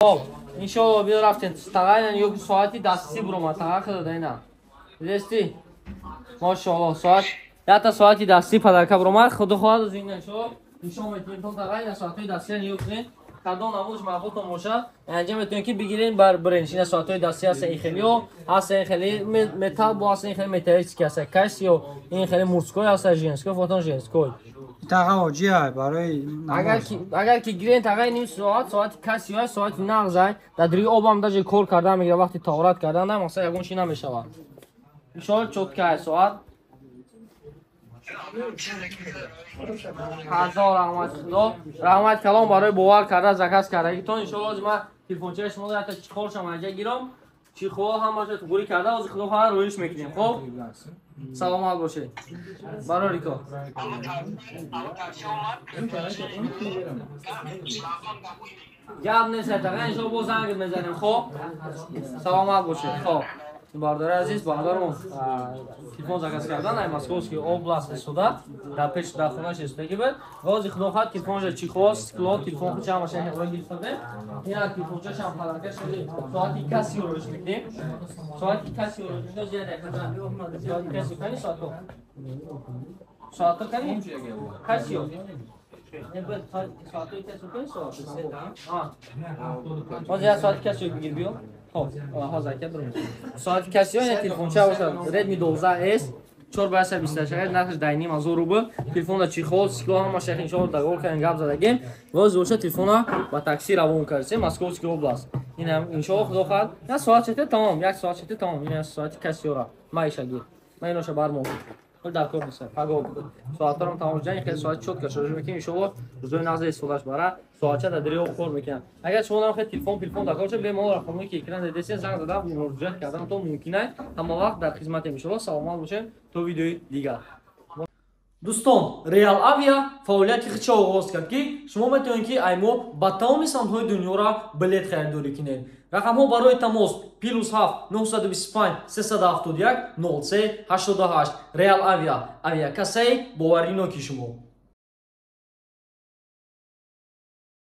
خب اینشو بیا رفتین تقریبا یک ساعتی دستی برو تقریبا داده اینا دیدستی ماشاءالله ساعت یا تا ساعتی دستی پدرکه برو خدا خواهد از این نشو اینشو میتونید تا تقریبا ساعتی دستی یک نه کدوم نموش معقول باشه انجام میتونید که بگیرین بر برنش این ساعتی دستی هست این خیلی و هست این خیلی متال با هست این خیلی متالیستی هست کسی و این خیلی مورسکوی هست ژنسکوی فوتون ژنسکوی تقاوجیه برای اگر که گیرین تقریبا نیم ساعت کسی های ساعت نغزای در دری آب هم داشت کار کردن میگیره وقتی تاورات کردن نه مثلا یگونشی نمیشود انشاءالله چوتکه ساعت هزار رحمت خدا رحمت کلام برای باور کرده زکات کرده تو انشاءالله از ما تلفنچه شما رو حتی چیکار شما اینجا گیرم چی خو هم باشه تو گوری کرده از خدا خواهر رویش میکنیم خب سلامت باشه برای ریکو گپ نیست تقریبا انشاءالله باز زنگ میزنیم خب سلامت باشه خب باردار عزیز باردارمون تلفن زکات کردن ای مسکوسکی اوبلاست سودا در پیش در خونه‌اش استگی بود واز خدا خواهد تلفنش چی خواست کلو تلفن چه ماشه هرا گرفته این تلفنش هم حرکت شده ساعتی کسی روش میکنیم ساعتی کسی روش میکنیم زیاده ساعتی کسی کنی ساعت کنی کسی رو ساعتی کسی کنی ساعت کسی بگیر بیو خب حاضر بریم ساعت کسی ها تلفنچه باشه ردمی 12 اس 428 نرخش داینیم از روبه تلفن چی خود سکلو هم ماشین انشالله دگور کردن گپ زدگیم واز روشه تلفن با تاکسی روان کردیم مسکوسکی اوبلاست این هم انشالله خدا خواهد یا ساعت چته تمام یک ساعت چته تمام این ساعت کسی را مایشه گیر من اینوشه برمون در کار نیست پگو ساعت هم تمام جنگ خیلی ساعت شد که شروع میکنیم انشالله روزای نازه استفادهش برای ساعت در دریو کار میکنم اگر شما هم خیلی تلفن دکار چه به ما رقمی که اکران دستی زنگ زدم مراجعه کردن تو ممکنه اما وقت در خدمت انشالله سلامت باشین تو ویدیوی دیگر دوستان ریال авиа فعالیت خودش آغاز کرد که شما میتونید که ایمو با تمام سمت‌های دنیا را بلیط خریداری کنید رقم‌ها برای تماس +7 925 371 03 88 ریال авиа авиакасаи боваринокӣ шумо